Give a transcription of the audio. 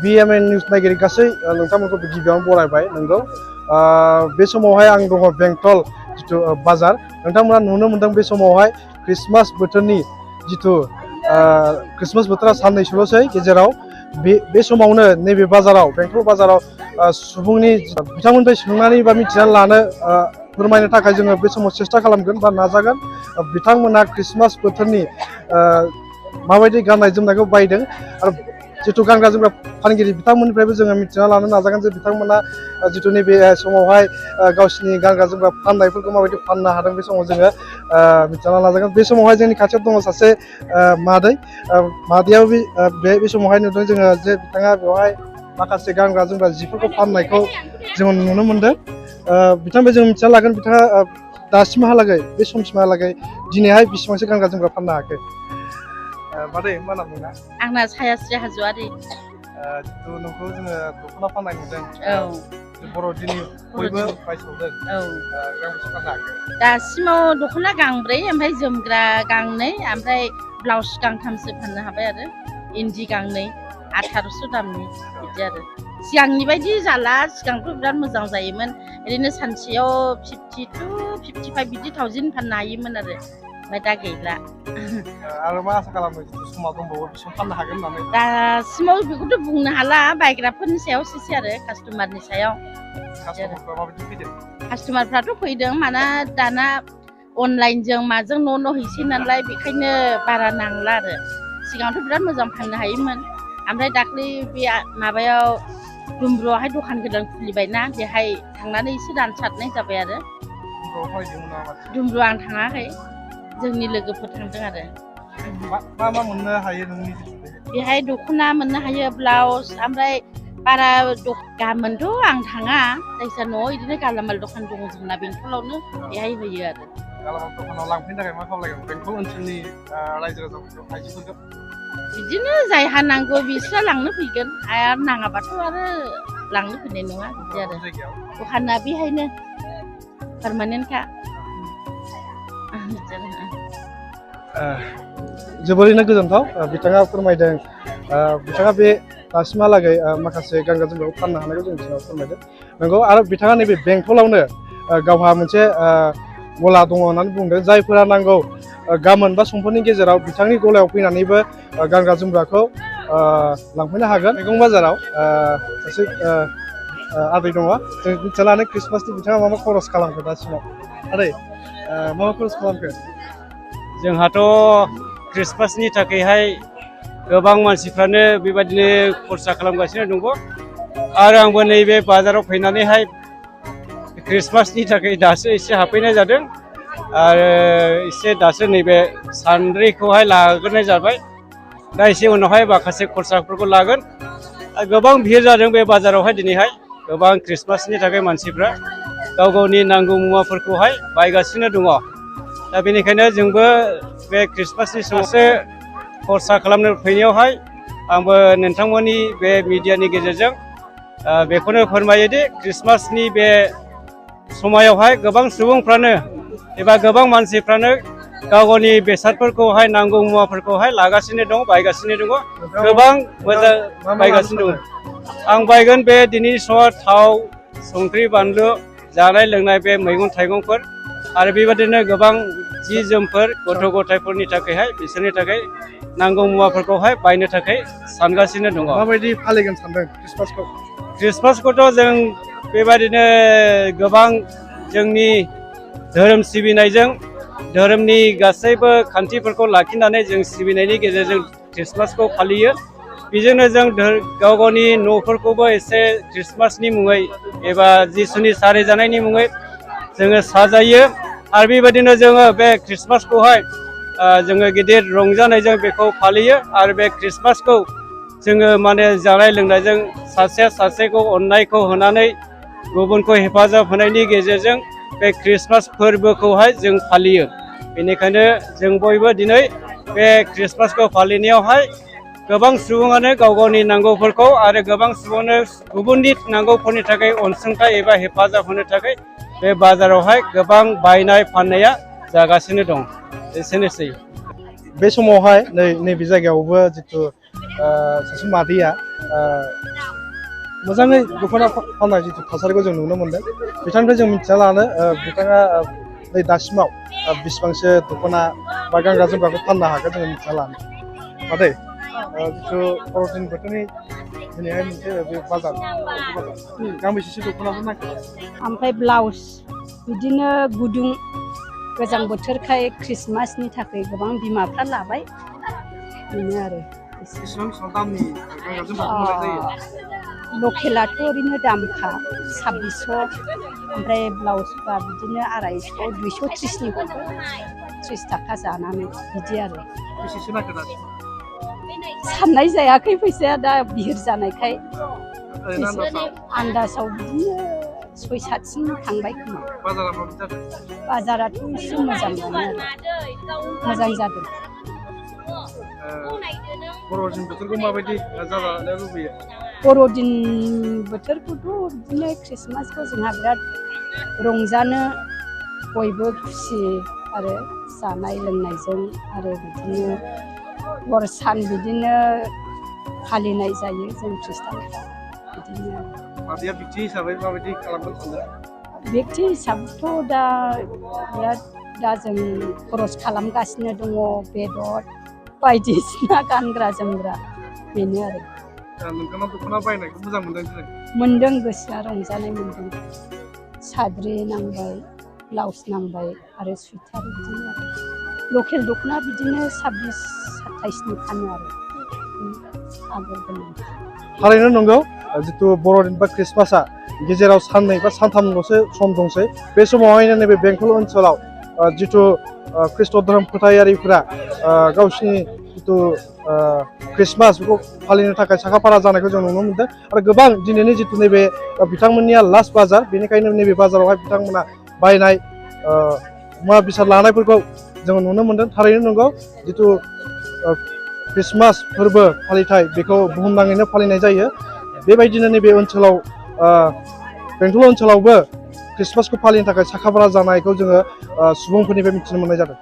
BMN News नागिरि गासै नोंथांमोनखौ गिबियावनो बरायबाय नंगौ बे समावहाय आं दङ बेंटल जिथु बाजार नोंथांमोना नुनो मोनदों बे समावहाय क्रिसमास बोथोरनि जिथु क्रिसमास बोथोरा साननैसोल'सै गेजेराव बे समावनो नैबे बाजाराव बेंटल बाजाराव सुबुंनि बिथांमोननिफ्राय सोंनानै बा मिथिनानै लानो फोरमायनो थाखाय जोङो बे समाव सेस्था खालामगोन बा नाजागोन बिथांमोना क्रिसमास बोथोरनि माबायदि गाननाय जोमनायखौ बायदों आरो जिथु गानग्रा जोमग्रा फानगिरि बिथांमोननिफ्रायबो जोङो मिथिना लानो नाजागोन जे बिथांमोना जिथु नैबे समावहाय गावसिनि गानग्रा जोमग्रा फाननायफोरखौ माबायदि फाननो हादों बे समाव जोङो मिथिना नाजागोन बे समावहाय जोंनि खाथियाव दङ सासे मादैयाव बे समावहाय नुदों जोङो जे बिथाङा बेवहाय माखासे गानग्रा जोमग्रा जिफोरखौ फाननायखौ जोङो नुनो मोनदों बिथांनिफ्राय जों मिथिना लागोन बिथाङा दासिमहालागै बे समसिमहालागै दिनैहाय बेसेबांसो गानग्रा जोमग्रा फाननो हाखो मादै मा नाम नोंना आंना सायास्रि हाज'वारि जिथु नोंखौ जोङो दख'ना फाननाय नुदों बर'दिननि बयबो बायसावदों गांबेसे फाननो हाखो दासिमाव दख'ना गांब्रै ओमफ्राय जोमग्रा गांनै ओमफ्राय ब्लाउस गांथामसो फाननो हाबाय आरो इन्दि गांनै 1800 दामनि बिदि आरो सिगांनि बायदि जाला सिगांथ' बिराद मोजां जायोमोन ओरैनो सानसेयाव 50 to 55 बिदि थावजेन फाननो हायोमोन आरो ओमफ्राय दा गैला आरो मा आसा खालामो समा दंबावो बेसेबां फाननो हागोन होननानै दासिमाव बेखौथ' बुंनो हाला बायग्राफोरनि सायावसो आरो कास्टमारनि सायाव माबायदि फैदों कास्टमारफ्राथ' फैदों माना दाना अनलाइनजों माजों न' हैसै नालाय बेखायनो बारा नांला आरो सिगाङावथ' बिराद मोजां फाननो हायोमोन ओमफ्राय दाख्लै बे माबायाव दुमब्रुआवहाय दखान गोदान खुलिबायना बेहाय थांनानै एसे रानसारनाय जाबाय आरो दुमब्रुआव आं थाङाखै जोंनि लोगोफोर थांदों आरो मा मोननो हायो नोंनि बेहाय दख'ना मोननो हायो ब्लाउस ओमफ्राय बारा गामोनथ' आं थाङा जायखिया न'आव बिदिनो गालामाल दखान दङ जोंना बेंटलावनो बेहाय होयो आरो गालामाल दखानाव लांफैनो थाखाय मा खालामलायगोन बेंटल ओनसोलनि रायजो राजाफोरखौ आइजोफोरखौ बिदिनो जायहा नांगौ बिस्रा लांनो फैगोन आरो नाङाबाथ' आरो लांनो फैनाय नङा बिदि आरो दखाना बेहायनो पारमानेन्टखा जोबोरैनो गोजोनथाव बिथाङा फोरमायदों बिथाङा बे दासिमहालागै माखासे गानग्रा जोमग्राखौ फाननो हानायखौ जों सिगाङाव फोरमायदों नंगौ आरो बिथाङा नैबे बेंटलावनो गावहा मोनसे गला दङ होननानै बुंदों जायफोरा नांगौ गाबोन बा समफोरनि गेजेराव बिथांनि गलायाव फैनानैबो गानग्रा जोमग्राखौ लांफैनो हागोन मैगं बाजाराव सासे आदै दङ जों मिथिनानै क्रिसमासनि बिथाङा मा खरस खालामखो दासिमाव आदै मा खरस खालामखो जोंहाथ' क्रिसमासनि थाखायहाय गोबां मानसिफ्रानो बेबायदिनो खरसा खालामगासिनो दङ आरो आंबो नैबे बाजाराव फैनानैहाय क्रिसमासनि थाखाय दासो एसे हाबफैनाय जादों आरो एसे दासो नैबे सान्द्रिखौहाय लाग्रोनाय जाबाय दा एसे उनावहाय माखासे खरसाफोरखौ लागोन गोबां भिर जादों बे बाजारावहाय दिनैहाय गोबां क्रिसमासनि थाखाय मानसिफ्रा गाव गावनि नांगौ मुवाफोरखौहाय बायगासिनो दङ दा बेनिखायनो जोंबो बे क्रिसमासनि समावसो खरसा खालामनो फैनायावहाय आंबो नोंथांमोननि बे मिडियानि गेजेरजों बेखौनो फोरमायोदि क्रिसमासनि बे समायावहाय गोबां सुबुंफ्रानो एबा गोबां मानसिफ्रानो गाव गावनि बेसादफोरखौहाय नांगौ मुवाफोरखौहाय लागासिनो दं बायगासिनो दङ गोबां मोजां बायगासिनो दं आं बायगोन बे दिनैनि समाव थाव संख्रि बानलु जानाय लोंनाय बे मैगं थाइगंफोर आरो बेबादिनो गोबां जि जोमफोर गथ' गथायफोरनि थाखायहाय बिसोरनि थाखाय नांगौ मुवाफोरखौहाय बायनो थाखाय सानगासिनो दङ माबायदि फालिगोन सानदों क्रिसमासखौथ' जों बेबादिनो गोबां जोंनि धोरोम सिबिनायजों धोरोमनि गासैबो खान्थिफोरखौ लाखिनानै जों सिबिनायनि गेजेरजों क्रिसमासखौ फालियो बेजोंनो जों गाव गावनि न'फोरखौबो एसे क्रिसमासनि मुङै एबा जिसुनि सारायजानायनि मुङै जोङो साजायो आरो बेबायदिनो जोङो बे क्रिसमासखौहाय जोङो गिदिर रंजानायजों बेखौ फालियो आरो बे क्रिसमासखौ जोङो माने जानाय लोंनायजों सासेया सासेखौ अननायखौ होनानै गुबुनखौ हेफाजाब होनायनि गेजेरजों बे क्रिसमास फोरबोखौहाय जों फालियो बेनिखायनो जों बयबो दिनै बे क्रिसमासखौ फालिनायावहाय गोबां सुबुङानो गाव गावनि नांगौफोरखौ आरो गोबां सुबुङानो गुबुननि नांगौफोरनि थाखाय अनसुंथाइ एबा हेफाजाब होनो थाखाय बे बाजारावहाय गोबां बायनाय फाननाया जागासिनो दं। एसेनोसै। बे समावहाय नैबे जायगायावबो जिथु सासे मादैया मोजाङै दख'ना फाननाय जिथु थासारिखौ जों नुनो मोन्दों। बिथांनिफ्राय जों मिथिना लानो बिथाङा नै दासिमाव बेसेबांसो दख'ना बा गानग्रा जोमग्राखौ फाननो हागोन जोङो मिथिना लानो। मादै जिथु बर'दिन बोथोरनि दिनैहाय मोनसे बे बाजार गांबेसेसो दख'नाफोर नागिरो? ओमफ्राय ब्लाउस बिदिनो गुदुं गोजां बोथोरखाय ख्रिस्टमासनि थाखाय गोबां बिमाफ्रा लाबाय बेनो आरो। बेसेबां दामनि गानग्रा जोमग्राखौ मोननाय जायो? लकेलाथ' ओरैनो दामखा 2600 ओमफ्राय ब्लाउसफ्रा बिदिनो 250 230नि हरबाय 30 थाखा जानानै बिदि आरो। बेसेसो नागिरो दासिम? साननाय जायाखै फैसाया दा बिहिर जानायखाय आन्दासाव बिदिनो 6-7सिम थांबाय खोमा। बाजारा माबायदि जादों? बाजाराथ' एसे मोजाङानो आरो मोजां जादों। बर'दिन बोथोरखौ माबायदि जाजानो लुबैयो? बर'दिन बोथोरखौथ' बिदिनो ख्रिस्टमासखौ जोंहा बिराद रंजानो बयबो खुसि आरो जानाय लोंनायजों आरो बिदिनो हर सान बिदिनो फालिनाय जायो जों ख्रिस्टानफ्रा बिदिनो। मादैया बिक्ति हिसाबै माबायदि खालामगोन सानदों? बिक्ति हिसाबथ' दा बिराद जों खरस खालामगासिनो दङ बेदर बायदिसिना गानग्रा जोमग्रा बेनो आरो। नोंथांनाव दख'ना बायनायखौ मोजां मोनदों दिनै? मोनदों, गोसोआ रंजानाय मोनदों। साद्रि नांबाय ब्लाउस नांबाय आरो सुइटार बिदिनो आरो। लकेल दख'ना बिदिनो 26-27नि फानो आरो आगर गोनां। थारैनो नंगौ जिथु बर'दिन बा ख्रिस्टमासआ गेजेराव साननै बा सानथामल'सो सम दंसै। बे समावहायनो नैबे बेंटल ओनसोलाव जिथु ख्रिस्ट' धोरोम फोथायारिफोरा गावसिनि जिथु ख्रिस्टमास बेखौ फालिनो थाखाय साखाफारा जानायखौ जों नुनो मोन्दों। आरो गोबां दिनैनि जिथु नैबे बिथांमोननिया लास्ट बाजार, बेनिखायनो नैबे बाजारावहाय बिथांमोना बायनाय मुवा बेसाद लानायफोरखौ जोङो नुनो मोन्दों। थारैनो नंगौ जिथु ख्रिस्टमास फोरबो फालिथाय बेखौ बुहुमनाङैनो फालिनाय जायो। बेबायदिनो नैबे ओनसोलाव बेंटल ओनसोलावबो ख्रिस्टमासखौ फालिनो थाखाय साखाफारा जानायखौ जोङो सुबुंफोरनिफ्राय मिथिनो मोननाय जादों।